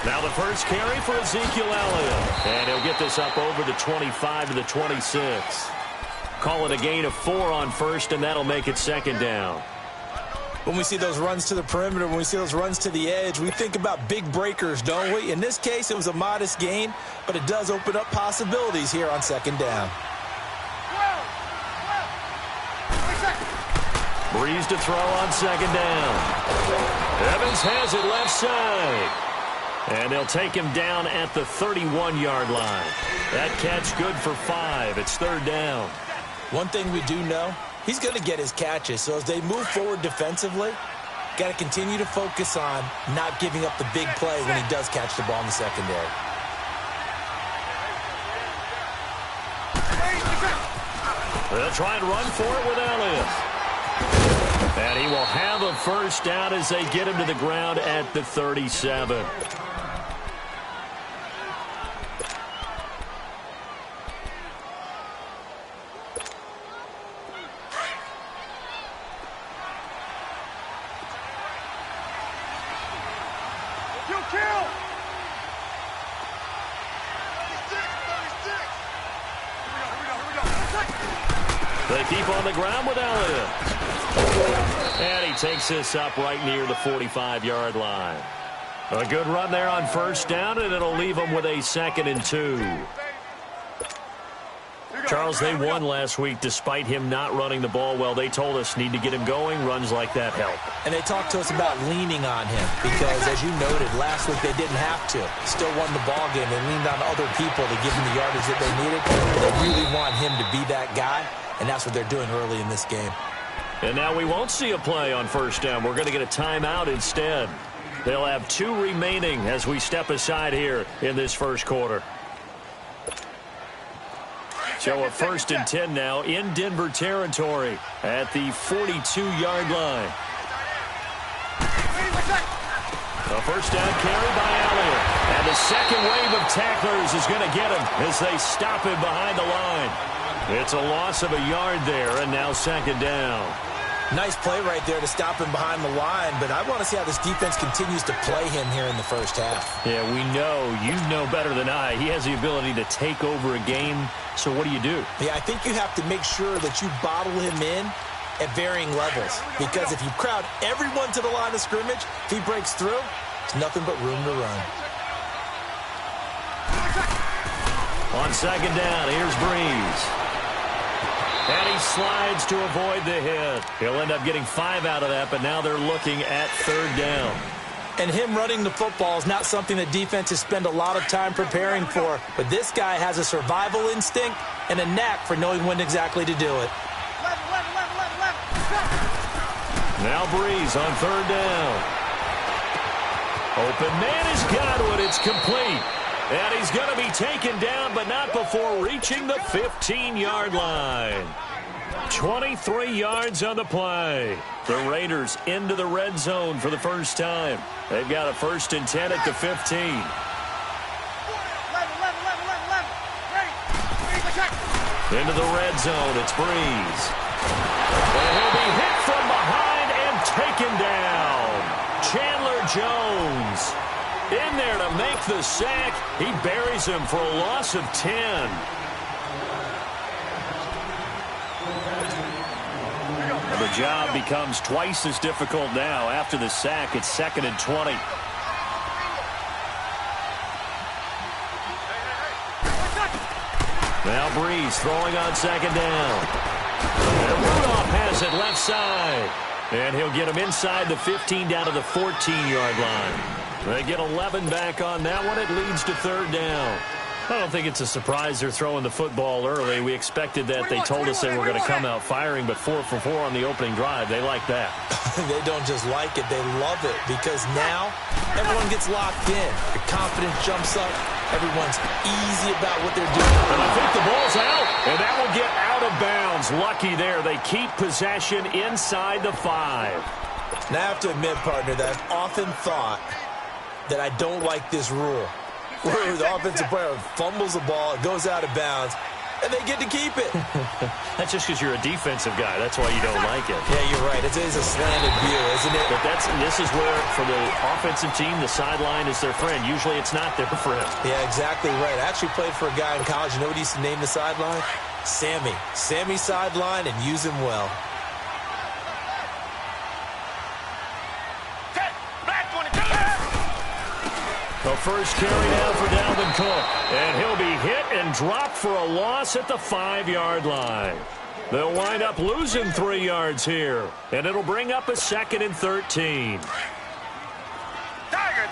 Now the first carry for Ezekiel Elliott. And he'll get this up over the 25 to the 26. Call it a gain of 4 on first, and that'll make it second down. When we see those runs to the perimeter, when we see those runs to the edge, we think about big breakers, don't we? In this case, it was a modest gain, but it does open up possibilities here on second down. Breeze to throw on second down. Evans has it left side. And they'll take him down at the 31-yard line. That catch good for 5. It's third down. One thing we do know, he's going to get his catches. So as they move forward defensively, got to continue to focus on not giving up the big play when he does catch the ball in the secondary. They'll try and run for it with Elliott. And he will have a first down as they get him to the ground at the 37. They keep on the ground with Elliott. And he takes this up right near the 45-yard line. A good run there on first down, and it'll leave them with a 2nd and 2. Charles, they won last week despite him not running the ball well. They told us need to get him going. Runs like that help. And they talked to us about leaning on him because, as you noted, last week they didn't have to. Still won the ball game. They leaned on other people to give him the yardage that they needed. They really want him to be that guy, and that's what they're doing early in this game. And now we won't see a play on first down. We're going to get a timeout instead. They'll have 2 remaining as we step aside here in this first quarter. So a 1st and 10 now in Denver territory at the 42-yard line. A first down carry by Elliott. And the second wave of tacklers is going to get him as they stop him behind the line. It's a loss of a yard there, and now second down. Nice play right there to stop him behind the line, but I want to see how this defense continues to play him here in the first half. Yeah, we know. You know better than I. He has the ability to take over a game, so what do you do? Yeah, I think you have to make sure that you bottle him in at varying levels, because if you crowd everyone to the line of scrimmage, if he breaks through, it's nothing but room to run. On second down, here's Breeze. And he slides to avoid the hit. He'll end up getting 5 out of that, but now they're looking at third down. And him running the football is not something that defenses spend a lot of time preparing for. But this guy has a survival instinct and a knack for knowing when exactly to do it. Now Breeze on third down. Open man has got it. It's complete. And he's going to be taken down, but not before reaching the 15-yard line. 23 yards on the play. The Raiders into the red zone for the first time. They've got a 1st and 10 at the 15. Into the red zone, it's Breeze. And he'll be hit from behind and taken down. Chandler Jones in there to make the sack. He buries him for a loss of 10. And the job becomes twice as difficult now. After the sack, it's 2nd and 20. Now Breeze throwing on second down. And Rudolph has it left side. And he'll get him inside the 15 down to the 14-yard line. They get 11 back on that one. It leads to third down. I don't think it's a surprise they're throwing the football early. We expected that. They told us they were going to come out firing, but 4 for 4 on the opening drive. They like that. They don't just like it. They love it because now everyone gets locked in. The confidence jumps up. Everyone's easy about what they're doing. And I think the ball's out, and that will get out of bounds. Lucky there. They keep possession inside the 5. Now, I have to admit, partner, that I've often thought that I don't like this rule, where the offensive player fumbles the ball, it goes out of bounds, and they get to keep it. That's just because you're a defensive guy. That's why you don't like it. Yeah, you're right. It is a slanted view, isn't it? But this is where, for the offensive team, the sideline is their friend. Usually it's not their friend. Yeah, exactly right. I actually played for a guy in college. You know what he used to name the sideline? Sammy. Sammy sideline, and use him well. The first carry down for Dalvin Cook. And he'll be hit and dropped for a loss at the 5-yard line. They'll wind up losing 3 yards here. And it'll bring up a 2nd and 13. Target.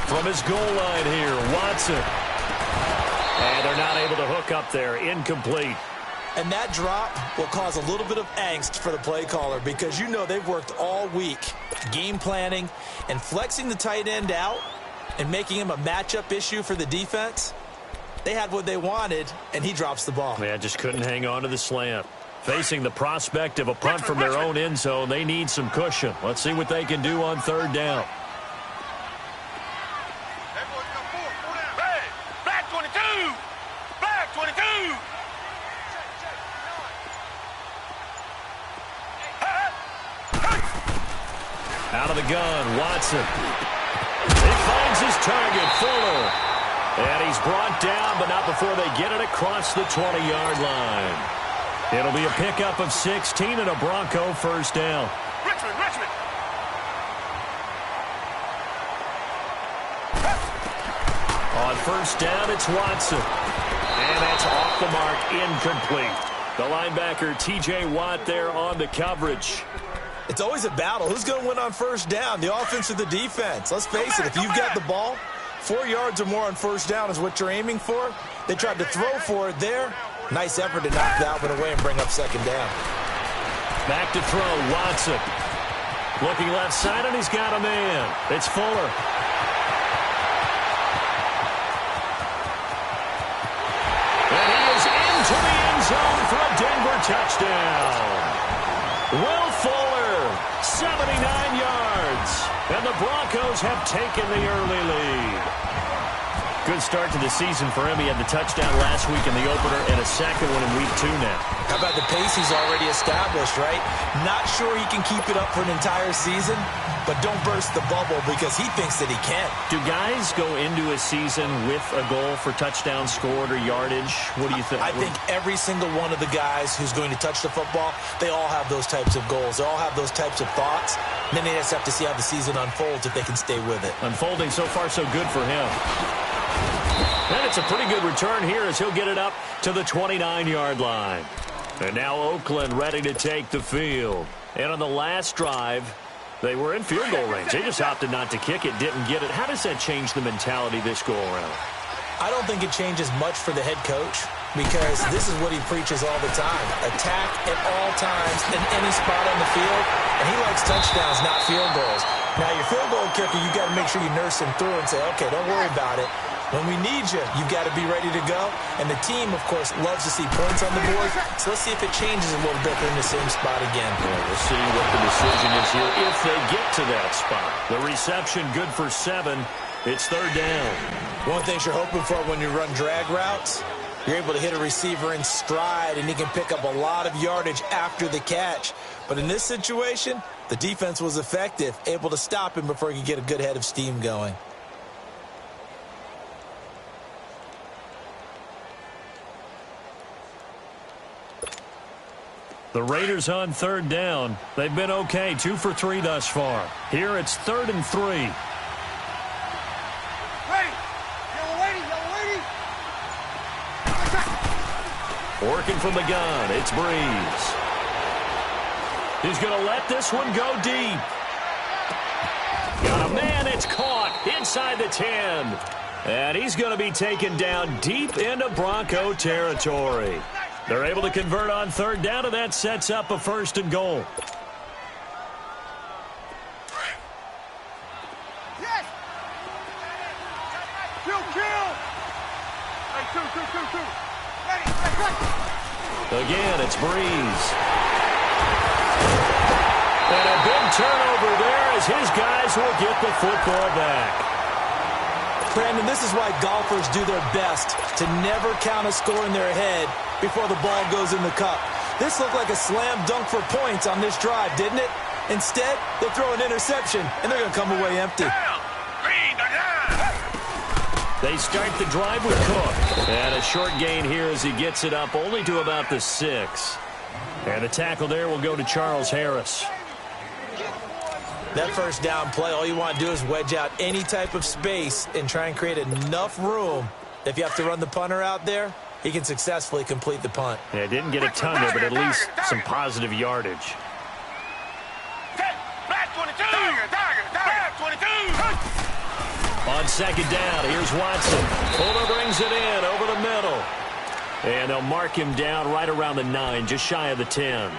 From his goal line here, Watson. And they're not able to hook up there. Incomplete. And that drop will cause a little bit of angst for the play caller because you know they've worked all week game planning and flexing the tight end out and making him a matchup issue for the defense. They had what they wanted, and he drops the ball. Yeah, just couldn't hang on to the slant. Facing the prospect of a punt from their own end zone, they need some cushion. Let's see what they can do on 3rd down. Hey, black 22! Black 22! Out of the gun, Watson. He finds his target, Fuller. And he's brought down, but not before they get it across the 20-yard line. It'll be a pickup of 16 and a Bronco first down. Richmond! On 1st down, it's Watson. And that's off the mark, incomplete. The linebacker, T.J. Watt, there on the coverage. It's always a battle. Who's going to win on 1st down, the offense or the defense? Let's face it, if you've got the ball, 4 yards or more on 1st down is what you're aiming for. They tried to throw for it there. Nice effort to knock Dalvin away and bring up 2nd down. Back to throw, Watson. Looking left side, and he's got a man. It's Fuller. And he is into the end zone for a Denver touchdown. Will Fuller, 79 yards. And the Broncos have taken the early lead. Good start to the season for him. He had the touchdown last week in the opener and a 2nd one in week 2 now. How about the pace he's already established, right? Not sure he can keep it up for an entire season, but don't burst the bubble because he thinks that he can. Do guys go into a season with a goal for touchdown scored or yardage? What do you think? I think every single one of the guys who's going to touch the football, they all have those types of goals. They all have those types of thoughts. And then they just have to see how the season unfolds if they can stay with it. Unfolding so far so good for him. And it's a pretty good return here as he'll get it up to the 29-yard line. And now Oakland ready to take the field. And on the last drive, they were in field goal range. They just opted not to kick it, didn't get it. How does that change the mentality this go-around? I don't think it changes much for the head coach because this is what he preaches all the time. Attack at all times in any spot on the field. And he likes touchdowns, not field goals. Now, your field goal kicker, you got to make sure you nurse him through and say, okay, don't worry about it. When we need you, you've got to be ready to go. And the team, of course, loves to see points on the board. So let's see if it changes a little bit. They're in the same spot again. Well, we'll see what the decision is here if they get to that spot. The reception good for 7. It's 3rd down. One of the things you're hoping for when you run drag routes, you're able to hit a receiver in stride, and he can pick up a lot of yardage after the catch. But in this situation, the defense was effective, able to stop him before he could get a good head of steam going. The Raiders on 3rd down. They've been okay, 2 for 3 thus far. Here it's 3rd and 3. Working from the gun, it's Breeze. He's going to let this one go deep. Got a man, it's caught inside the 10. And he's going to be taken down deep into Bronco territory. They're able to convert on 3rd down, and that sets up a 1st and goal. Yes! Kill! Hey, two. Ready. Again, it's Breeze. And a big turnover there as his guys will get the football back. Brandon, this is why golfers do their best to never count a score in their head before the ball goes in the cup. This looked like a slam dunk for points on this drive, didn't it? Instead, they'll throw an interception, and they're going to come away empty. They start the drive with Cook. And a short gain here as he gets it up only to about the 6. And the tackle there will go to Charles Harris. That first down play, all you want to do is wedge out any type of space and try and create enough room. If you have to run the punter out there, he can successfully complete the punt. Yeah, didn't get a ton there, but at least some positive yardage. Back 22! Back 22! On second down, here's Watson. Fuller brings it in over the middle. And they'll mark him down right around the 9, just shy of the 10.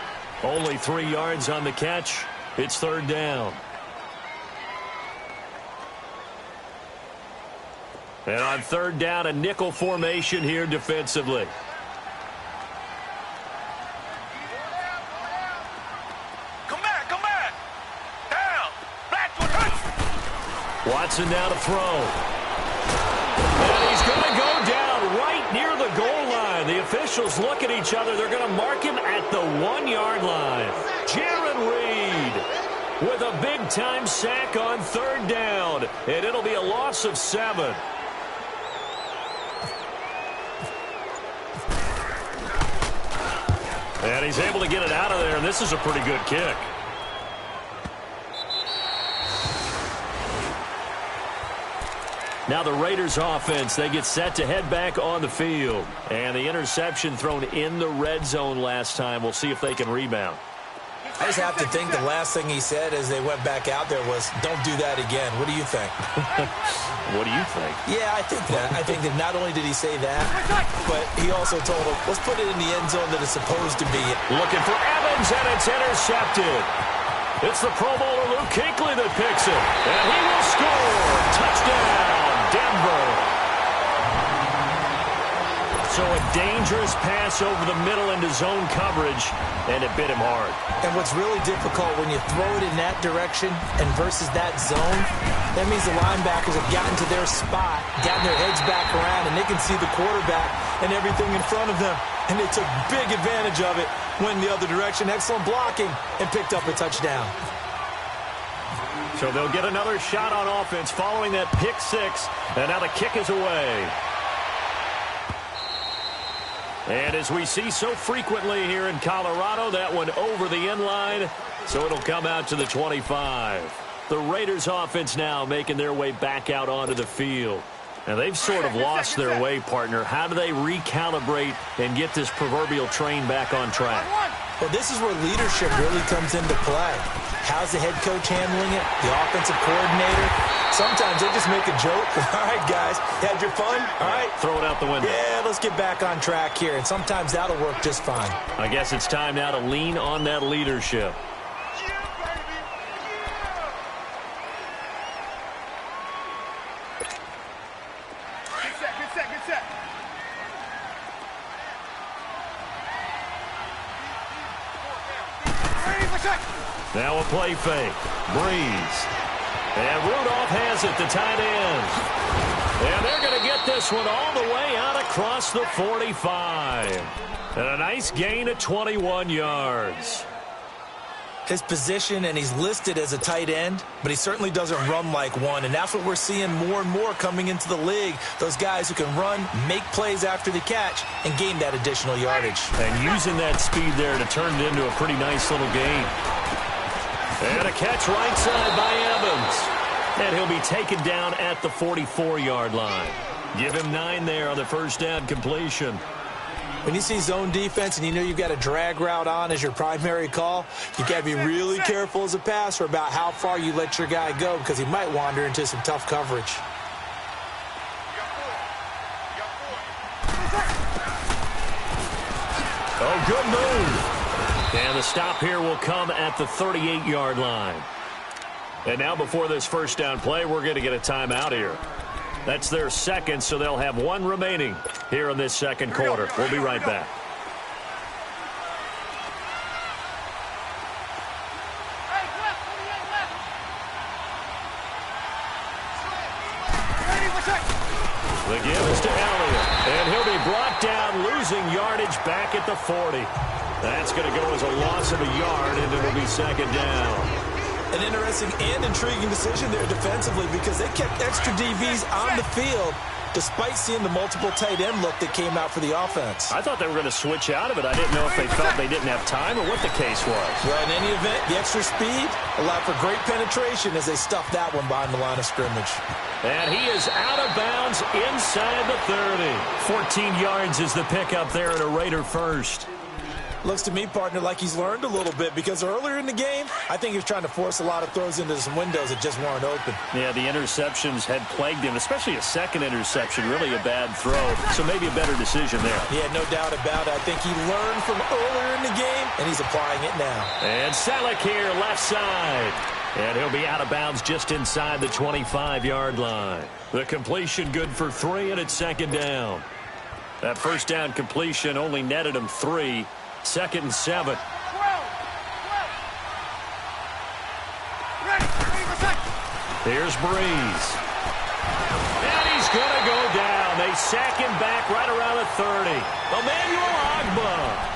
Only 3 yards on the catch. It's third down. And on third down, a nickel formation here defensively. Come back! Down! Back 22! Watson now to throw. And he's going to go down right near the goal line. The officials look at each other. They're going to mark him at the 1-yard line. Jaron Reed with a big-time sack on third down. And it'll be a loss of 7. And he's able to get it out of there, and this is a pretty good kick. Now the Raiders offense, they get set to head back on the field. And the interception thrown in the red zone last time. We'll see if they can rebound. I just have to think the last thing he said as they went back out there was, don't do that again. What do you think? What do you think? Yeah, I think that. I think that not only did he say that, but he also told him, let's put it in the end zone that it's supposed to be. Looking for Evans, and it's intercepted. It's the Pro Bowler Luke Kuechly that picks it. And he will score. Touchdown, Denver. So a dangerous pass over the middle into zone coverage, and it bit him hard. And what's really difficult when you throw it in that direction and versus that zone, that means the linebackers have gotten to their spot, gotten their heads back around, and they can see the quarterback and everything in front of them. And they took big advantage of it, went in the other direction, excellent blocking, and picked up a touchdown. So they'll get another shot on offense following that pick 6, and now the kick is away. And as we see so frequently here in Colorado, that one over the end line, so it'll come out to the 25. The Raiders offense now making their way back out onto the field. And they've sort of lost their way, partner. How do they recalibrate and get this proverbial train back on track? Well, this is where leadership really comes into play. How's the head coach handling it? The offensive coordinator? Sometimes they just make a joke. All right, guys, had your fun? All right. Throw it out the window. Yeah, let's get back on track here. And sometimes that'll work just fine. I guess it's time now to lean on that leadership. Good set. Now a play fake. Breeze. And Rudolph has it, the tight end. And they're going to get this one all the way out across the 45. And a nice gain of 21 yards. His position, and he's listed as a tight end, but he certainly doesn't run like one, and that's what we're seeing more and more coming into the league. Those guys who can run, make plays after the catch, and gain that additional yardage. And using that speed there to turn it into a pretty nice little gain. And a catch right side by Evans. And he'll be taken down at the 44-yard line. Give him 9 there on the first down completion. When you see zone defense and you know you've got a drag route on as your primary call, you got to be really careful as a passer about how far you let your guy go because he might wander into some tough coverage. Oh, good move. And the stop here will come at the 38-yard line. And now before this first down play, we're going to get a timeout here. That's their second, so they'll have 1 remaining here in this second quarter. We'll be right back. The give is to Elliott. And he'll be brought down, losing yardage back at the 40. That's going to go as a loss of a yard, and it'll be second down. An interesting and intriguing decision there defensively because they kept extra DBs on the field despite seeing the multiple tight end look that came out for the offense. I thought they were going to switch out of it. I didn't know if they felt they didn't have time or what the case was. Well, in any event, the extra speed allowed for great penetration as they stuffed that one behind the line of scrimmage. And he is out of bounds inside the 30. 14 yards is the pickup there at a Raider first. Looks to me, partner, like he's learned a little bit because earlier in the game, I think he was trying to force a lot of throws into some windows that just weren't open. Yeah, the interceptions had plagued him, especially a second interception, really a bad throw. So maybe a better decision there. Yeah, no doubt about it. I think he learned from earlier in the game, and he's applying it now. And Selleck here, left side. And he'll be out of bounds just inside the 25-yard line. The completion good for 3, and it's second down. That first down completion only netted him 3. Second and 7. Here's Breeze. And he's going to go down. They sack him back right around the 30. Emmanuel Ogbah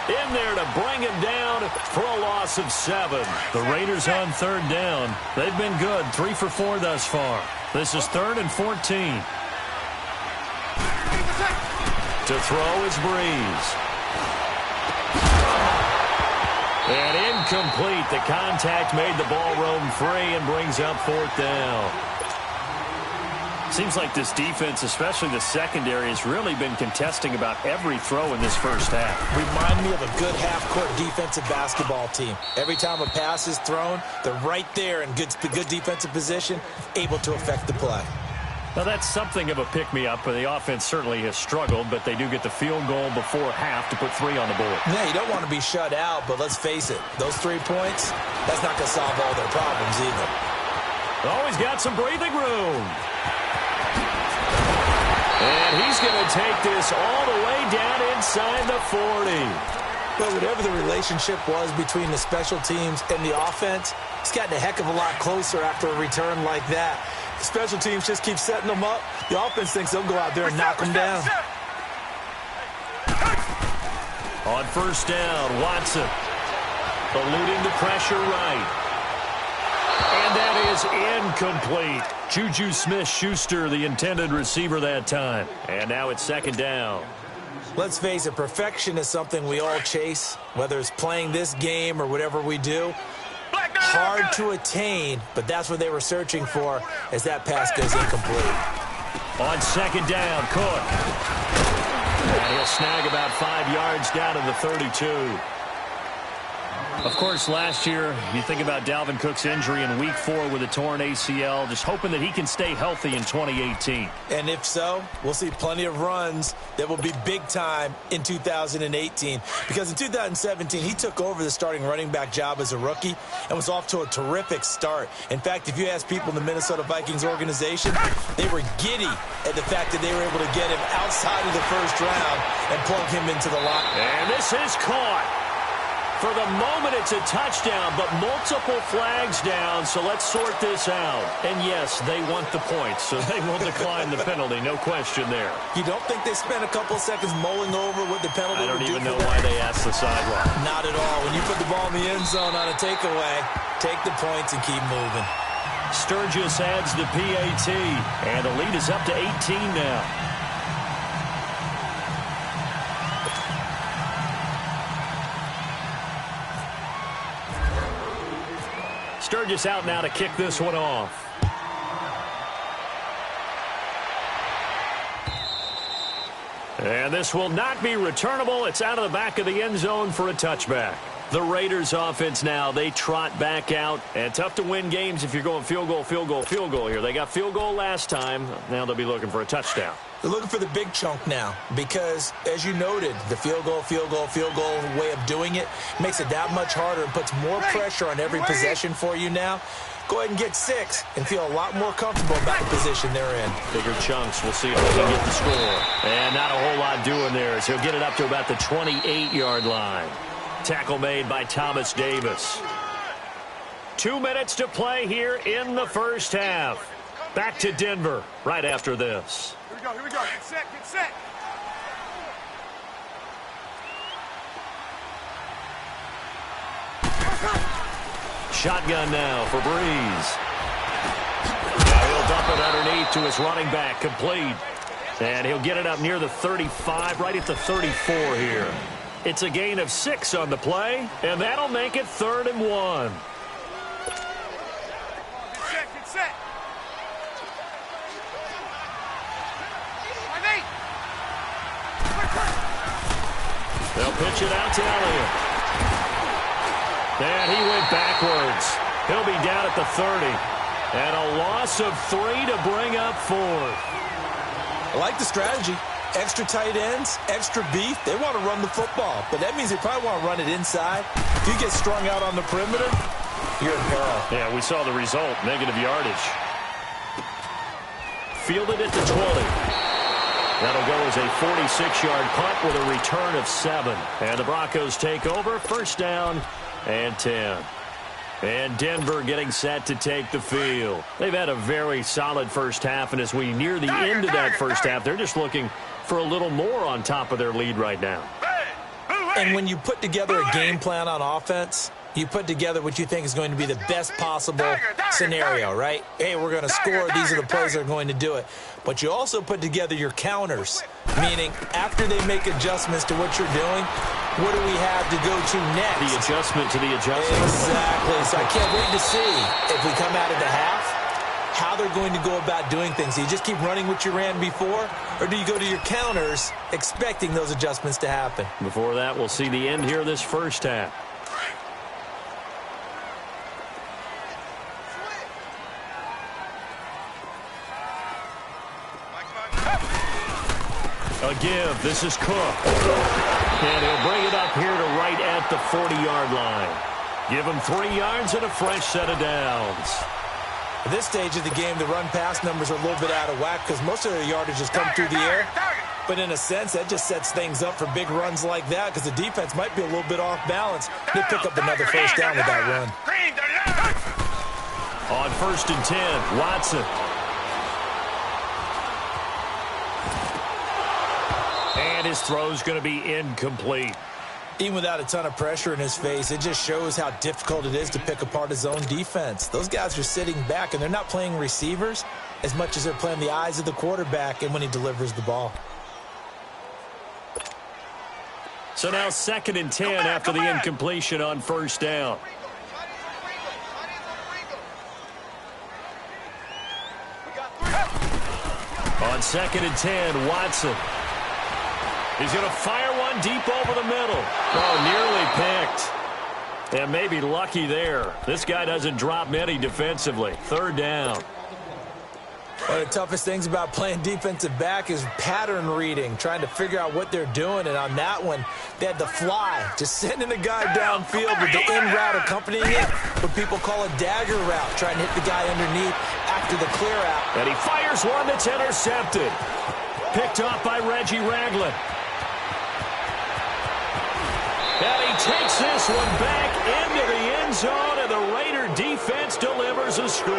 in there to bring him down for a loss of 7. The Raiders on third down. They've been good. 3 for 4 thus far. This is 3rd and 14. To throw is Breeze. And incomplete. The contact made the ball roam free and brings up 4th down. Seems like this defense, especially the secondary, has really been contesting about every throw in this first half. Remind me of a good half-court defensive basketball team. Every time a pass is thrown, they're right there in good defensive position, able to affect the play. Now, that's something of a pick-me-up. The offense certainly has struggled, but they do get the field goal before half to put 3 on the board. Yeah, you don't want to be shut out, but let's face it, those 3 points, that's not going to solve all their problems either. Oh, he's got some breathing room. And he's going to take this all the way down inside the 40. But whatever the relationship was between the special teams and the offense, it's gotten a heck of a lot closer after a return like that. The special teams just keep setting them up. The offense thinks they'll go out there and knock them down. On first down, Watson eluding the pressure right. And that is incomplete. Juju Smith-Schuster, the intended receiver that time. And now it's second down. Let's face it, perfection is something we all chase, whether it's playing this game or whatever we do. Hard to attain, but that's what they were searching for as that pass goes incomplete. On second down, Cook. And he'll snag about 5 yards down to the 32. Of course, last year, you think about Dalvin Cook's injury in Week 4 with a torn ACL, just hoping that he can stay healthy in 2018. And if so, we'll see plenty of runs that will be big time in 2018. Because in 2017, he took over the starting running back job as a rookie and was off to a terrific start. In fact, if you ask people in the Minnesota Vikings organization, they were giddy at the fact that they were able to get him outside of the first round and plug him into the line. And this is caught. For the moment, it's a touchdown, but multiple flags down, so let's sort this out. And yes, they want the points, so they will decline the penalty, no question there. You don't think they spent a couple of seconds mulling over what the penalty would do? I don't even know why they asked the sideline. Not at all. When you put the ball in the end zone on a takeaway, take the points and keep moving. Sturgis adds the PAT, and the lead is up to 18 now. Sturgis out now to kick this one off. And this will not be returnable. It's out of the back of the end zone for a touchback. The Raiders offense now, they trot back out. And tough to win games if you're going field goal, field goal, field goal here. They got field goal last time. Now they'll be looking for a touchdown. They're looking for the big chunk now because, as you noted, the field goal way of doing it makes it that much harder and puts more pressure on every possession for you now. Go ahead and get 6 and feel a lot more comfortable about the position they're in. Bigger chunks. We'll see if they can get the score. And not a whole lot doing there as he'll get it up to about the 28-yard line. Tackle made by Thomas Davis. 2 minutes to play here in the first half. Back to Denver right after this. Here we go. Get set. Shotgun now for Breeze. Now he'll dump it underneath to his running back, complete. And he'll get it up near the 35, right at the 34 here. It's a gain of 6 on the play, and that'll make it 3rd and 1. Get set. They'll pitch it out to Elliott. And he went backwards. He'll be down at the 30. And a loss of 3 to bring up 4th. I like the strategy. Extra tight ends, extra beef. They want to run the football, but that means they probably want to run it inside. If you get strung out on the perimeter, you're in peril. Yeah, we saw the result, negative yardage. Fielded at the 20. That'll go as a 46-yard punt with a return of 7. And the Broncos take over, 1st down and 10. And Denver getting set to take the field. They've had a very solid first half, and as we near the end of that first half, they're just looking for a little more on top of their lead right now. And when you put together a game plan on offense, you put together what you think is going to be the best possible scenario, right? Hey, we're going to score. These are the plays that are going to do it. But you also put together your counters, meaning after they make adjustments to what you're doing, what do we have to go to next? The adjustment to the adjustment. Exactly. So I can't wait to see if we come out of the half, how they're going to go about doing things. Do you just keep running what you ran before, or do you go to your counters expecting those adjustments to happen? Before that, we'll see the end here this first half. A give. This is Cook. And he'll bring it up here to right at the 40-yard line. Give him 3 yards and a fresh set of downs. At this stage of the game, the run-pass numbers are a little bit out of whack because most of their yardage has come through the air. But in a sense, that just sets things up for big runs like that because the defense might be a little bit off balance. They pick up another 1st down with that run. On 1st and 10, Watson. And his throw's going to be incomplete. Even without a ton of pressure in his face, it just shows how difficult it is to pick apart his own defense. Those guys are sitting back, and they're not playing receivers as much as they're playing the eyes of the quarterback and when he delivers the ball. So now 2nd and 10 after the incompletion on 1st down. On 2nd and 10, Watson. He's going to fire one deep over the middle. Oh, nearly picked. And maybe lucky there. This guy doesn't drop many defensively. 3rd down. One of the toughest things about playing defensive back is pattern reading, trying to figure out what they're doing. And on that one, they had the fly, just sending a guy downfield with the in route accompanying it, what people call a dagger route, trying to hit the guy underneath after the clear out. And he fires one that's intercepted. Picked up by Reggie Ragland. And he takes this one back into the end zone, and the Raider defense delivers a score.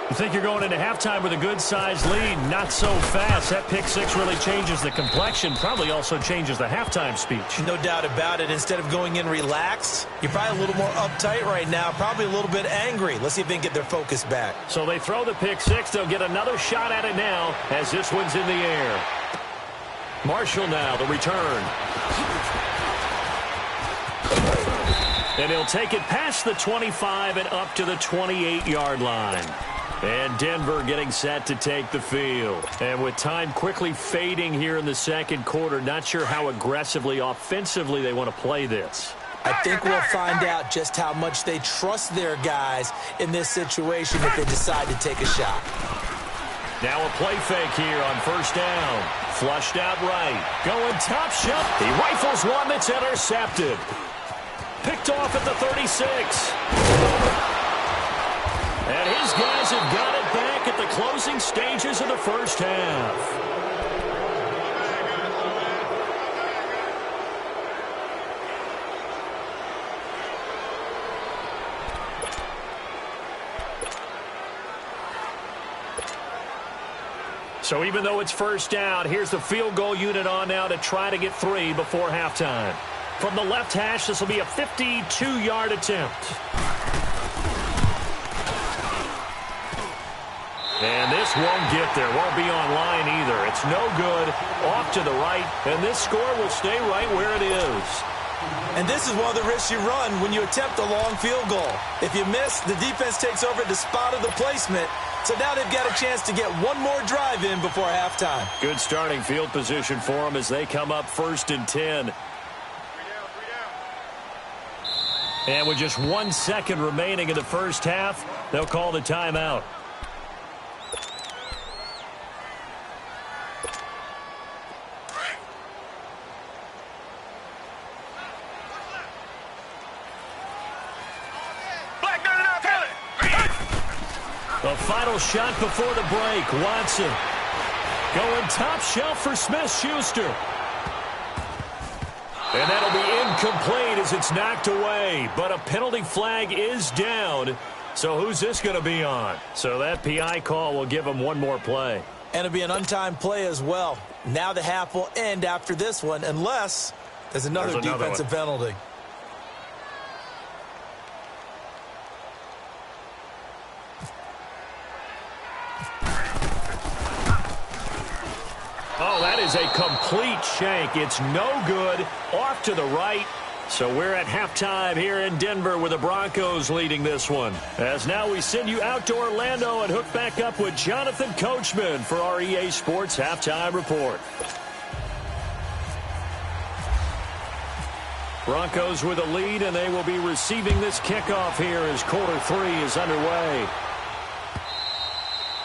You think you're going into halftime with a good-sized lead? Not so fast. That pick 6 really changes the complexion, probably also changes the halftime speech. No doubt about it. Instead of going in relaxed, you're probably a little more uptight right now, probably a little bit angry. Let's see if they can get their focus back. So they throw the pick 6. They'll get another shot at it now as this one's in the air. Marshall now, the return. And he'll take it past the 25 and up to the 28-yard line. And Denver getting set to take the field. And with time quickly fading here in the 2nd quarter, not sure how aggressively, offensively they want to play this. I think we'll find out just how much they trust their guys in this situation if they decide to take a shot. Now a play fake here on 1st down. Flushed out right. Going top shelf. He rifles one that's intercepted. Picked off at the 36. And his guys have got it back at the closing stages of the first half. So even though it's first down, here's the field goal unit on now to try to get 3 before halftime. From the left hash, this will be a 52-yard attempt. And this won't get there. Won't be on line either. It's no good. Off to the right. And this score will stay right where it is. And this is one of the risks you run when you attempt a long field goal. If you miss, the defense takes over the spot of the placement. So now they've got a chance to get one more drive in before halftime. Good starting field position for them as they come up 1st and 10. And with just 1 second remaining in the first half, they'll call the timeout. The final shot before the break. Watson going top shelf for Smith-Schuster. And that'll be incomplete as it's knocked away. But a penalty flag is down. So who's this going to be on? So that PI call will give him one more play. And it'll be an untimed play as well. Now the half will end after this one unless there's another defensive penalty. Oh, that is a complete shank. It's no good. Off to the right. So we're at halftime here in Denver with the Broncos leading this one. As now we send you out to Orlando and hook back up with Jonathan Coachman for our EA Sports Halftime Report. Broncos with a lead, and they will be receiving this kickoff here as quarter 3 is underway.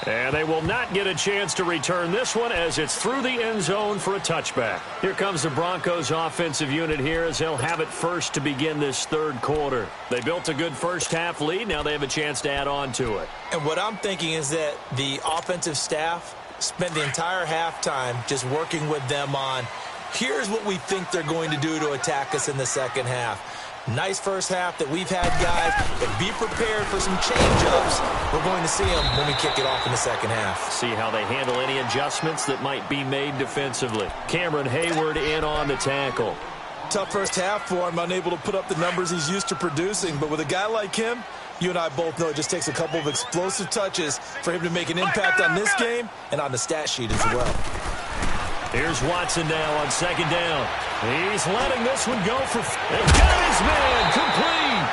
And they will not get a chance to return this one as it's through the end zone for a touchback. Here comes the Broncos offensive unit here as they'll have it first to begin this third quarter. They built a good first half lead. Now they have a chance to add on to it. And what I'm thinking is that the offensive staff spent the entire halftime just working with them on, here's what we think they're going to do to attack us in the second half. Nice first half that we've had, guys, but be prepared for some change-ups. We're going to see them when we kick it off in the second half. See how they handle any adjustments that might be made defensively. Cameron Hayward in on the tackle. Tough first half for him, unable to put up the numbers he's used to producing, but with a guy like him, you and I both know it just takes a couple of explosive touches for him to make an impact on this game and on the stat sheet as well. Here's Watson now on second down. He's letting this one go for... They've got his man complete.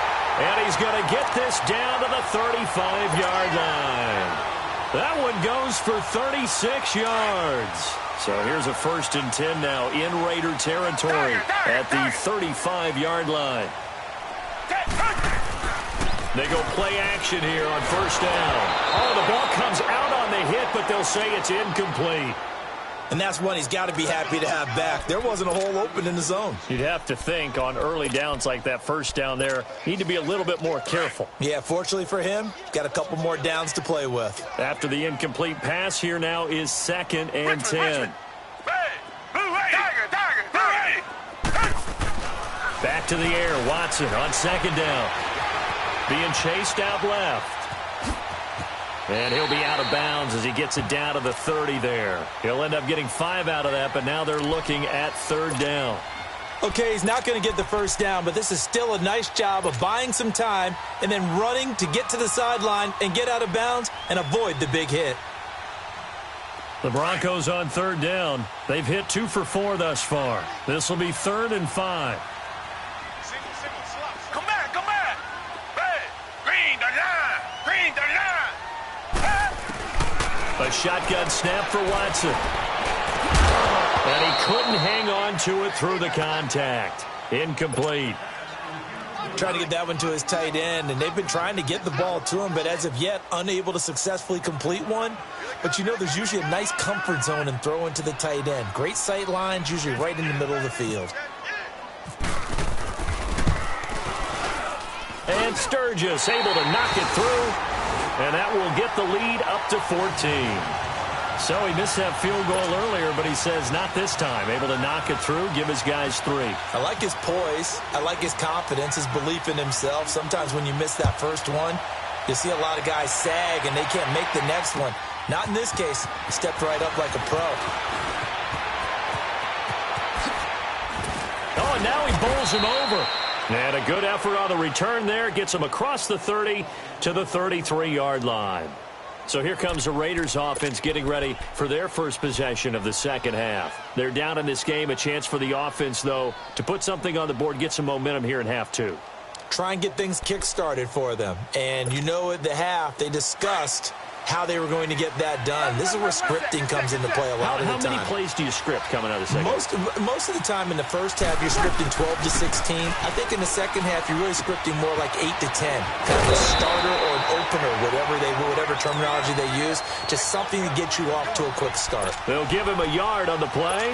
And he's going to get this down to the 35-yard line. That one goes for 36 yards. So here's a 1st and 10 now in Raider territory at the 35-yard line. They go play action here on first down. Oh, the ball comes out on the hit, but they'll say it's incomplete. And that's one he's got to be happy to have back. There wasn't a hole open in the zone. You'd have to think on early downs like that first down there, need to be a little bit more careful. Yeah, fortunately for him, got a couple more downs to play with. After the incomplete pass, here now is 2nd and 10. Back to the air, Watson on second down. Being chased out left. And he'll be out of bounds as he gets it down to the 30 there. He'll end up getting 5 out of that, but now they're looking at 3rd down. Okay, he's not going to get the first down, but this is still a nice job of buying some time and then running to get to the sideline and get out of bounds and avoid the big hit. The Broncos on 3rd down. They've hit 2 for 4 thus far. This will be 3rd and 5. Come back, come back. Hey, green the line, green the line. A shotgun snap for Watson. And he couldn't hang on to it through the contact. Incomplete. Trying to get that one to his tight end, and they've been trying to get the ball to him, but as of yet, unable to successfully complete one. But you know there's usually a nice comfort zone in throwing to the tight end. Great sight lines, usually right in the middle of the field. And Sturgis able to knock it through. And that will get the lead up to 14. So he missed that field goal earlier, but he says not this time. Able to knock it through, give his guys 3. I like his poise. I like his confidence, his belief in himself. Sometimes when you miss that first one, you see a lot of guys sag and they can't make the next one. Not in this case. He stepped right up like a pro. Oh, and now he bowls him over. And a good effort on the return there. Gets him across the 30 to the 33-yard line. So here comes the Raiders offense getting ready for their first possession of the second half. They're down in this game. A chance for the offense, though, to put something on the board, get some momentum here in half two. Try and get things kick-started for them. And you know at the half, they discussed how they were going to get that done. This is where scripting comes into play a lot of the time. How many plays do you script coming out of the second half? Most of the time in the first half, you're scripting 12 to 16. I think in the second half, you're really scripting more like 8 to 10. Kind of a starter or an opener, whatever terminology they use. Just something to get you off to a quick start. They'll give him a yard on the play,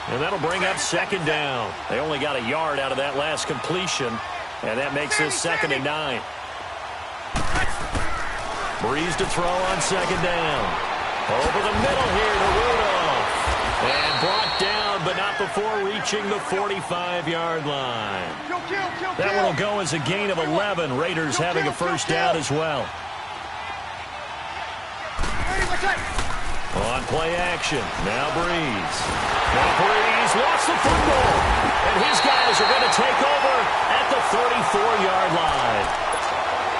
and that'll bring up second down. They only got a yard out of that last completion, and that makes this 2nd and 9. Breeze to throw on second down. Over the middle here to Rudolph. And brought down, but not before reaching the 45-yard line. That one will go as a gain of 11. Raiders having a first down as well. On play action. Now Breeze. Now Breeze lost the football. And his guys are going to take over at the 34-yard line.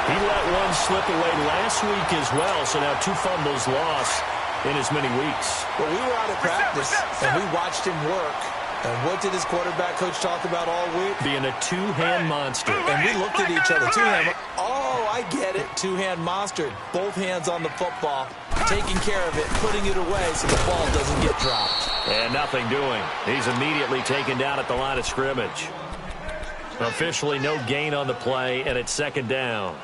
He let one slip away last week as well, so now 2 fumbles lost in as many weeks. Well, we were out of practice, and we watched him work. And what did his quarterback coach talk about all week? Being a two-hand monster. And we looked at each other. Two-hand. Oh, I get it. Two-hand monster. Both hands on the football, taking care of it, putting it away so the ball doesn't get dropped. And nothing doing. He's immediately taken down at the line of scrimmage. Officially no gain on the play, and it's second down.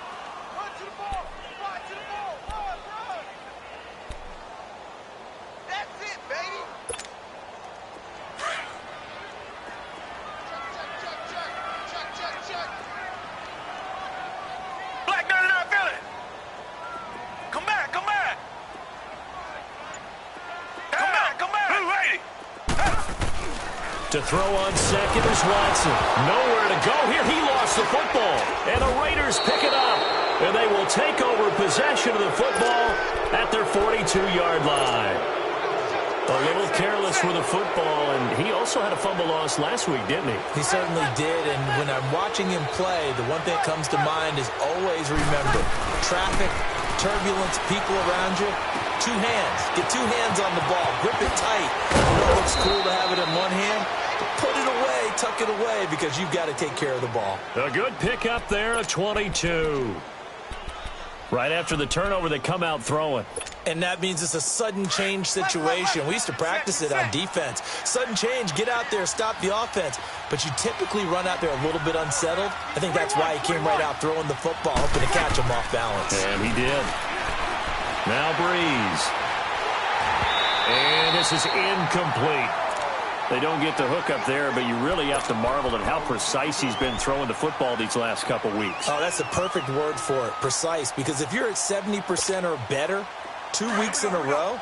To throw on second is Watson. Nowhere to go here. He lost the football. And the Raiders pick it up. And they will take over possession of the football at their 42-yard line. A little careless with the football, and he also had a fumble loss last week, didn't he? He certainly did, and when I'm watching him play, the one thing that comes to mind is always remember, traffic, turbulence, people around you, 2 hands. Get 2 hands on the ball. Grip it tight. You know it looks cool to have it in one hand? Put it away, tuck it away, because you've got to take care of the ball. A good pickup there of 22. Right after the turnover, they come out throwing. And that means it's a sudden change situation. We used to practice it on defense. Sudden change, get out there, stop the offense. But you typically run out there a little bit unsettled. I think that's why he came right out throwing the football, hoping to catch him off balance. And he did. Now Breeze. And this is incomplete. They don't get the hook up there, but you really have to marvel at how precise he's been throwing the football these last couple weeks. Oh, that's the perfect word for it, precise. Because if you're at 70% or better 2 weeks in a row,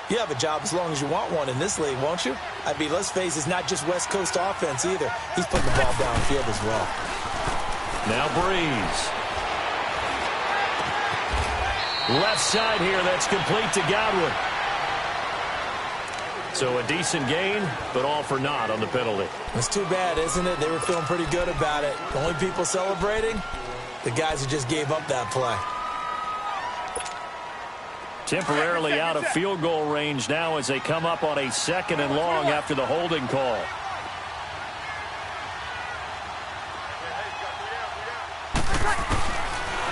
you have a job as long as you want one in this league, won't you? I mean, let's face it, it's not just West Coast offense either. He's putting the ball downfield as well. Now Breeze. Left side here, that's complete to Godwin. So a decent gain, but all for naught on the penalty. It's too bad, isn't it? They were feeling pretty good about it. The only people celebrating, the guys who just gave up that play. Temporarily out of field goal range now as they come up on a 2nd and long after the holding call.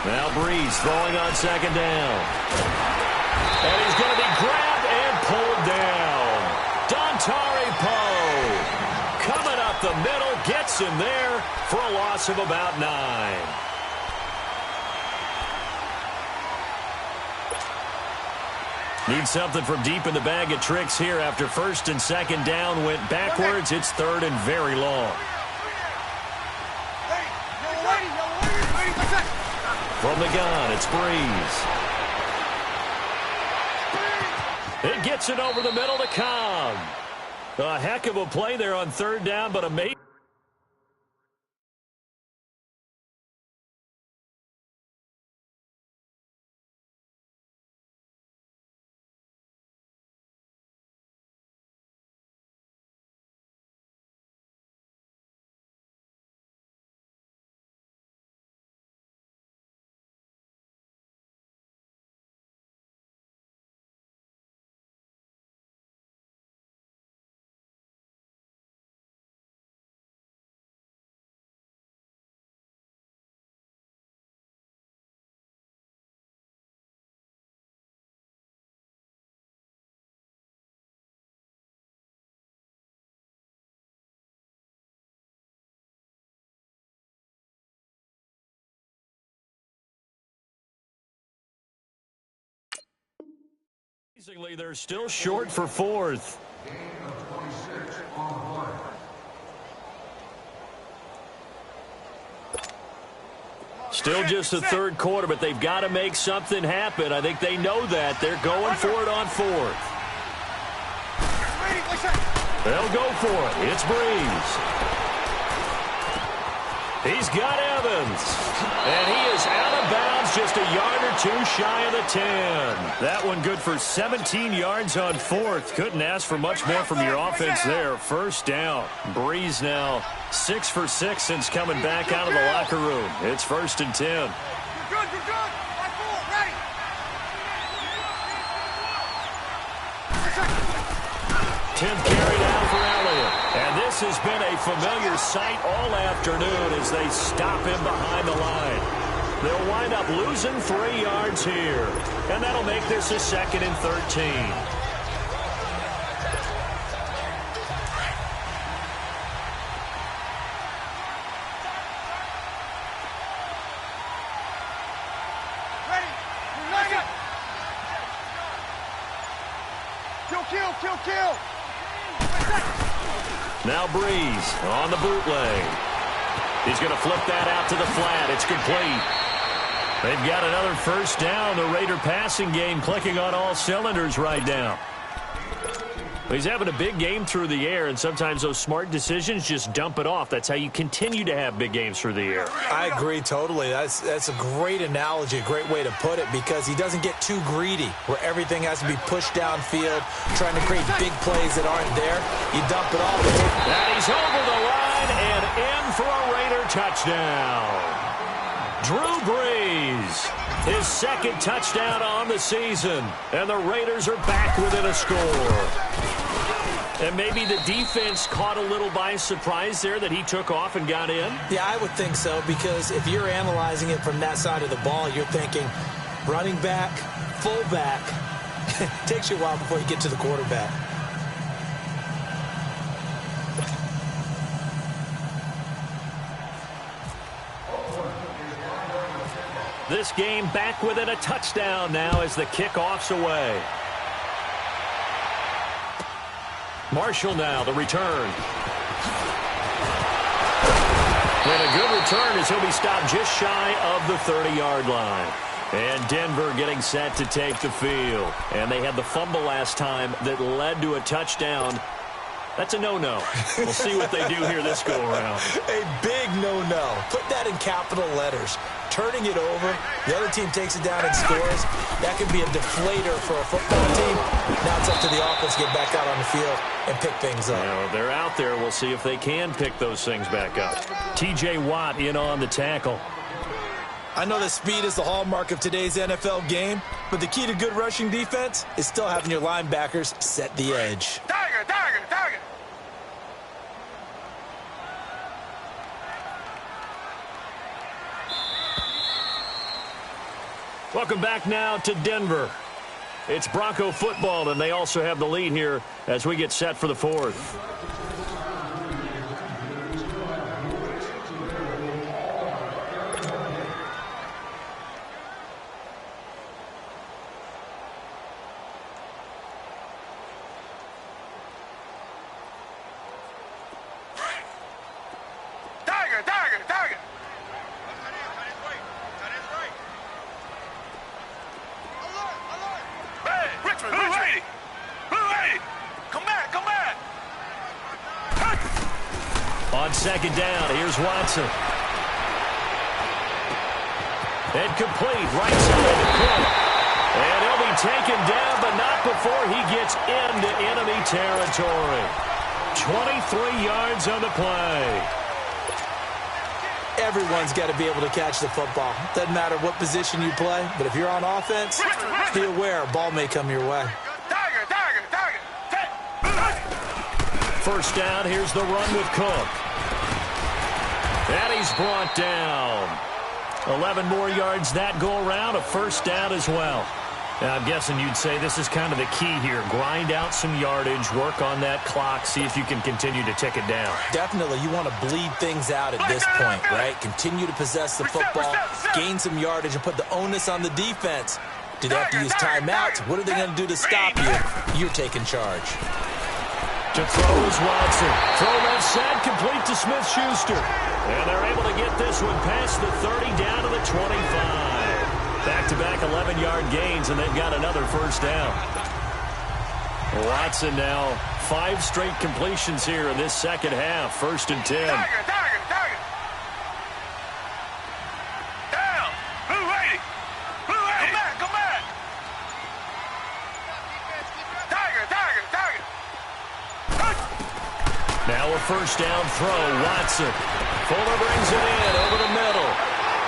Now Breeze throwing on 2nd down. And he's going to be grabbed and pulled down. Dontari Poe coming up the middle, gets him there for a loss of about 9. Need something from deep in the bag of tricks here after 1st and 2nd down went backwards. It's 3rd and very long. From the gun, it's Breeze. It gets it over the middle to Cobb. A heck of a play there on 3rd down, but amazing. Amazingly, they're still short for fourth. Still just the third quarter, but they've got to make something happen. I think they know that. They're going for it on fourth. They'll go for it. It's Breeze. He's got Evans. And he is out of bounds, just a yard or two shy of the 10. That one good for 17 yards on fourth. Couldn't ask for much more from your offense there. First down. Breeze now 6 for 6 since coming back out of the locker room. It's 1st and 10. You're good, you're good. Right forward, ready. 10th carry down for Elliott. And this has been a familiar sight all afternoon as they stop him behind the line. They'll wind up losing 3 yards here. And that'll make this a 2nd and 13. Kill. Now Breeze on the bootleg. He's going to flip that out to the flat. It's complete. They've got another first down. The Raider passing game clicking on all cylinders right now. He's having a big game through the air, and sometimes those smart decisions just dump it off. That's how you continue to have big games through the air. I agree totally. That's a great analogy, a great way to put it, because he doesn't get too greedy where everything has to be pushed downfield, trying to create big plays that aren't there. You dump it off. And he's over the line and in for a Raider touchdown. Drew Brees, his 2nd touchdown on the season, and the Raiders are back within a score. And maybe the defense caught a little by surprise there that he took off and got in? Yeah, I would think so, because if you're analyzing it from that side of the ball, you're thinking running back, fullback. It takes you a while before you get to the quarterback. This game back within a touchdown now as the kickoff's away. Marshall now, the return. And a good return as he'll be stopped just shy of the 30-yard line. And Denver getting set to take the field. And they had the fumble last time that led to a touchdown. That's a no-no. We'll see what they do here this go-around. A big no-no. Put that in capital letters. Turning it over, the other team takes it down and scores. That could be a deflator for a football team. Now it's up to the offense to get back out on the field and pick things up. Now, they're out there. We'll see if they can pick those things back up. T.J. Watt in on the tackle. I know that speed is the hallmark of today's NFL game, but the key to good rushing defense is still having your linebackers set the edge. Tiger. Welcome back now to Denver. It's Bronco football, and they also have the lead here as we get set for the fourth. Tiger. On 2nd down, here's Watson. And complete, right side to Cook. And he'll be taken down, but not before he gets into enemy territory. 23 yards on the play. Everyone's got to be able to catch the football. Doesn't matter what position you play, but if you're on offense, be aware a ball may come your way. Tiger. First down, here's the run with Cook. And he's brought down. 11 more yards that go around, a first down as well. Now, I'm guessing you'd say this is kind of the key here. Grind out some yardage, work on that clock, see if you can continue to tick it down. Definitely, you want to bleed things out at this point, right? Continue to possess the football, gain some yardage, and put the onus on the defense Do they have to use timeouts? What are they going to do to stop you? You're taking charge. To throw is Watson. Throw left side, complete to Smith-Schuster. And they're able to get this one past the 30 down to the 25. Back-to-back 11-yard gains, and they've got another first down. Watson now 5 straight completions here in this second half. 1st and 10. Target. Down. Blue lady. Come back. Target. Now a first down throw. Watson. Fuller brings it in over the middle.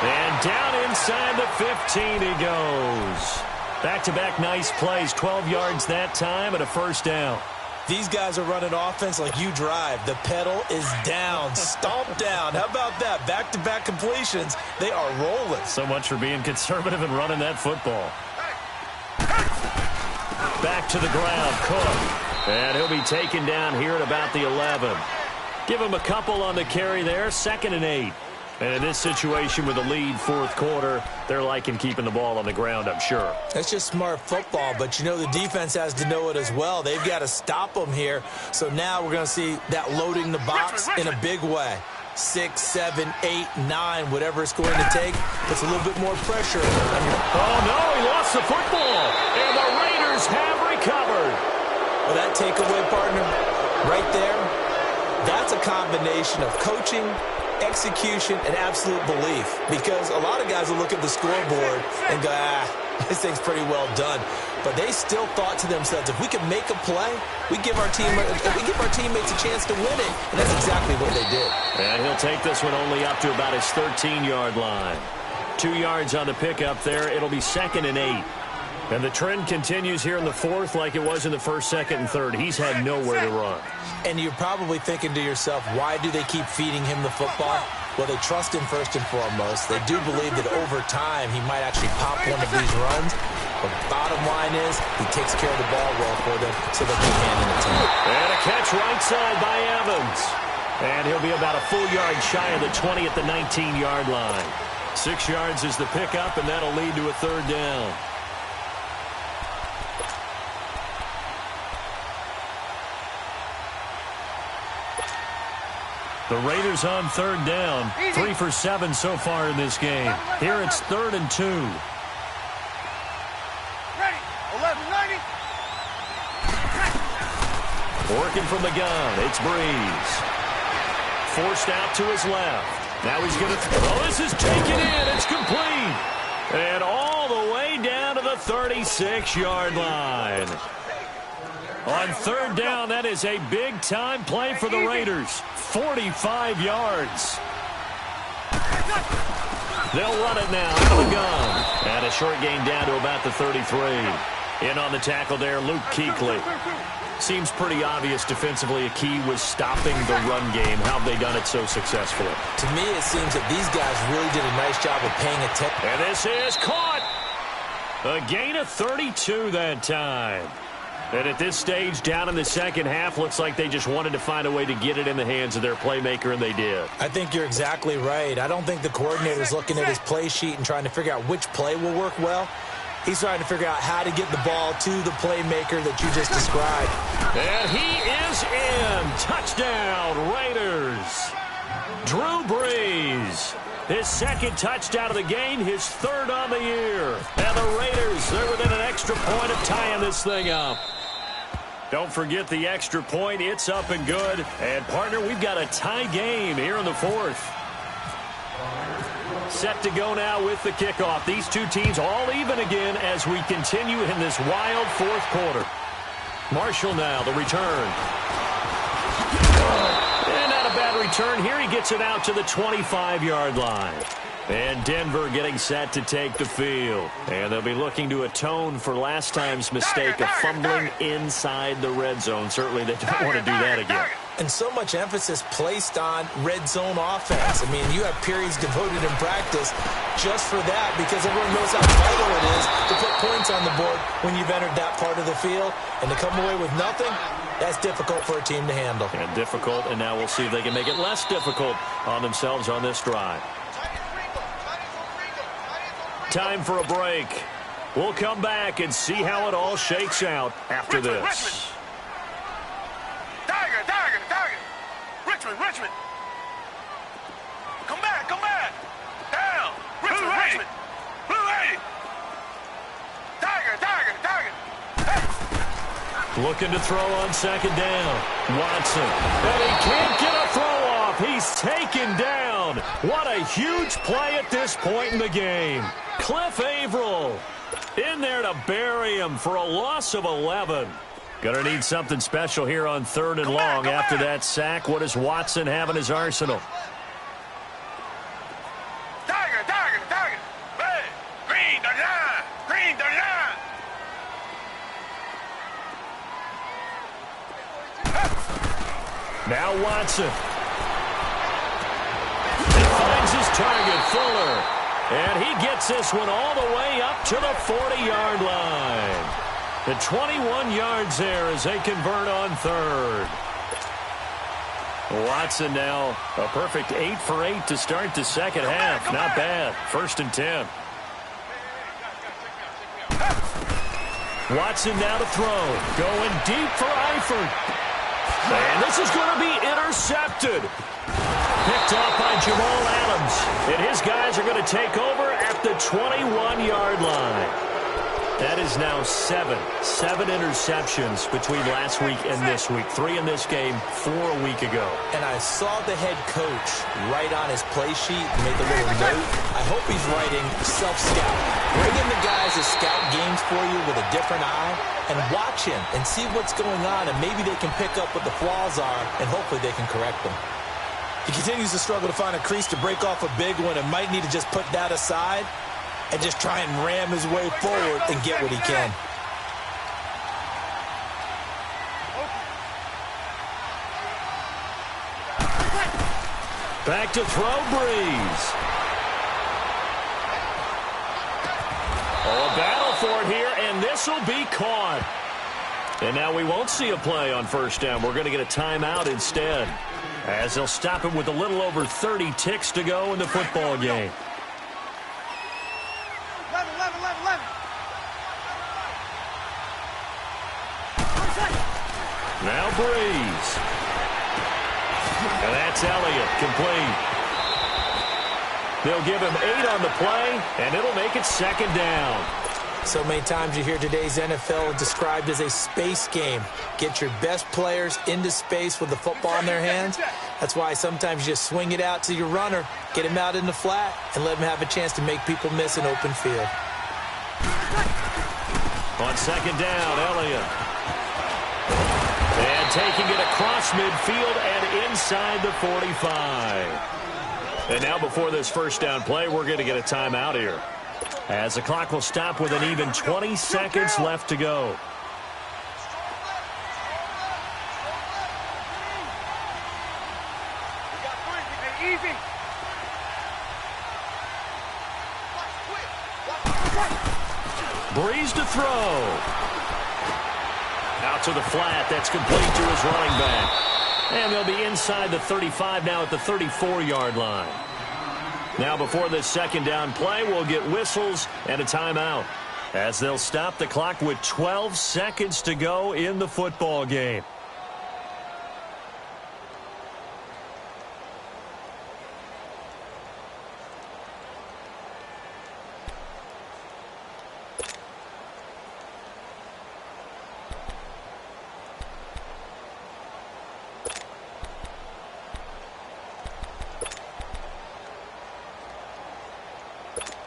And down inside the 15 he goes. Back-to-back nice plays. 12 yards that time and a first down. These guys are running offense like you drive. The pedal is down. Stomp down. How about that? Back-to-back completions. They are rolling. So much for being conservative and running that football. Back to the ground. Cook. And he'll be taken down here at about the 11. Give him a couple on the carry there. 2nd and 8. And in this situation with a lead 4th quarter, they're liking keeping the ball on the ground, I'm sure. That's just smart football, but you know the defense has to know it as well. They've got to stop them here. So now we're going to see that loading the box in a big way. 6, 7, 8, 9, whatever it's going to take. Puts a little bit more pressure on your... Oh, no, he lost the football. And the Raiders have recovered. Well, that takeaway, partner, right there, that's a combination of coaching, execution, and absolute belief. Because a lot of guys will look at the scoreboard and go, this thing's pretty well done. But they still thought to themselves, if we can make a play, we give our teammates a chance to win it. And that's exactly what they did. And he'll take this one only up to about his 13-yard line. 2 yards on the pickup there. It'll be 2nd and 8. And the trend continues here in the 4th like it was in the 1st, 2nd, and 3rd. He's had nowhere to run. And you're probably thinking to yourself, why do they keep feeding him the football? Well, they trust him first and foremost. They do believe that over time he might actually pop one of these runs. But bottom line is he takes care of the ball well for them so they can hand it to him. And a catch right side by Evans. And he'll be about a full yard shy of the 20 at the 19-yard line. 6 yards is the pickup, and that'll lead to a 3rd down. The Raiders on 3rd down. 3 for 7 so far in this game. Here it's 3rd and 2. Ready. 11-90. Working from the gun. It's Breeze. Forced out to his left. Now he's going to... Oh, this is taken in. It's complete. And all the way down to the 36-yard line. On 3rd down, that is a big-time play for the Raiders. 45 yards. They'll run it now out of the gun. And a short gain down to about the 33. In on the tackle there, Luke Kuechly. Seems pretty obvious defensively a key was stopping the run game. How have they done it so successfully? To me, it seems that these guys really did a nice job of paying attention. And this is caught. A gain of 32 that time. And at this stage, down in the second half, looks like they just wanted to find a way to get it in the hands of their playmaker, and they did. I think you're exactly right. I don't think the coordinator's looking at his play sheet and trying to figure out which play will work well. He's trying to figure out how to get the ball to the playmaker that you just described. And he is in. Touchdown, Raiders. Drew Brees. His 2nd touchdown of the game, his 3rd on the year. And the Raiders, they're within an extra point of tying this thing up. Don't forget the extra point. It's up and good. And, partner, we've got a tie game here in the 4th. Set to go now with the kickoff. These two teams all even again as we continue in this wild 4th quarter. Marshall now, the return. And not a bad return here. He gets it out to the 25-yard line. And Denver getting set to take the field. And they'll be looking to atone for last time's mistake of fumbling inside the red zone. Certainly they don't want to do that again. And so much emphasis placed on red zone offense. I mean, you have periods devoted in practice just for that because everyone knows how vital it is to put points on the board when you've entered that part of the field. And to come away with nothing, that's difficult for a team to handle. And difficult, and now we'll see if they can make it less difficult on themselves on this drive. Time for a break. We'll come back and see how it all shakes out after this. Richmond. Tiger. Richmond. Come back. Down. Richmond. Blue lady. Tiger. Hey. Looking to throw on second down. Watson. And he can't get a throw off. He's taken down. What a huge play at this point in the game. Cliff Averill in there to bury him for a loss of 11. Gonna need something special here on 3rd and long after that sack. What does Watson have in his arsenal? Tiger. Hey. Green the line. Now Watson. He finds his target, Fuller. And he gets this one all the way up to the 40-yard line. The 21 yards there as they convert on 3rd. Watson now a perfect 8 for 8 to start the second half. Not bad. 1st and 10. Watson now to throw. Going deep for Eifert. And this is going to be intercepted. Picked off by Jamal Adams. And his guys are going to take over at the 21-yard line. That is now 7 interceptions between last week and this week. 3 in this game, 4 a week ago. And I saw the head coach write on his play sheet, make a little note. I hope he's writing self-scout. Bring in the guys to scout games for you with a different eye and watch him and see what's going on, and maybe they can pick up what the flaws are, and hopefully they can correct them. He continues to struggle to find a crease to break off a big one and might need to just put that aside and just try and ram his way forward and get what he can. Back to throw, Breeze. Oh, a battle for it here, and this will be caught. And now we won't see a play on 1st down. We're going to get a timeout instead, as they'll stop it with a little over 30 ticks to go in the football game. Now Breeze. And that's Elliott, complete. They'll give him 8 on the play, and it'll make it 2nd down. So many times you hear today's NFL described as a space game. Get your best players into space with the football in their hands. That's why sometimes you just swing it out to your runner, get him out in the flat, and let him have a chance to make people miss an open field. On 2nd down, Elliott. And taking it across midfield and inside the 45. And now before this 1st down play, we're going to get a timeout here, as the clock will stop with an even 20 seconds left to go. Breeze to throw. Out to the flat. That's complete to his running back. And they'll be inside the 35 now at the 34-yard line. Now before this 2nd down play, we'll get whistles and a timeout, as they'll stop the clock with 12 seconds to go in the football game.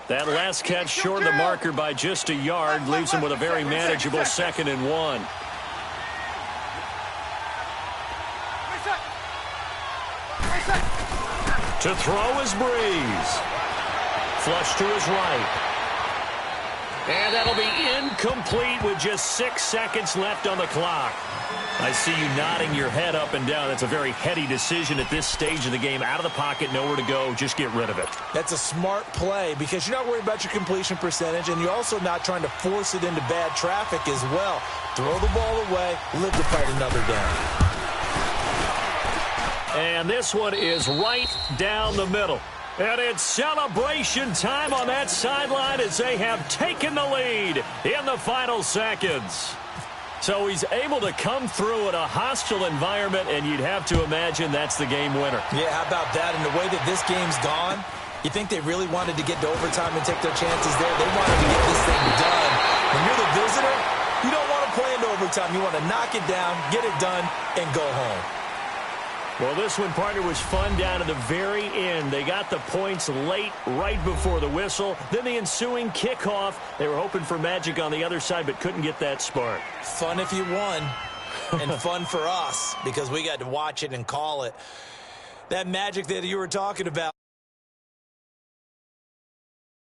That last catch short of the marker by just a yard leaves him with a very manageable 2nd and 1. To throw is Breeze. Flush to his right. And that'll be incomplete with just 6 seconds left on the clock. I see you nodding your head up and down. That's a very heady decision at this stage of the game. Out of the pocket, nowhere to go. Just get rid of it. That's a smart play because you're not worried about your completion percentage, and you're also not trying to force it into bad traffic as well. Throw the ball away, live to fight another down. And this one is right down the middle. And it's celebration time on that sideline as they have taken the lead in the final seconds. So he's able to come through in a hostile environment, and you'd have to imagine that's the game winner. Yeah, how about that? And the way that this game's gone, you think they really wanted to get to overtime and take their chances there? They wanted to get this thing done. When you're the visitor, you don't want to play into overtime. You want to knock it down, get it done, and go home. Well, this one, partner, was fun down to the very end. They got the points late, right before the whistle. Then the ensuing kickoff. They were hoping for magic on the other side, but couldn't get that spark. Fun if you won, and fun for us, because we got to watch it and call it. That magic that you were talking about.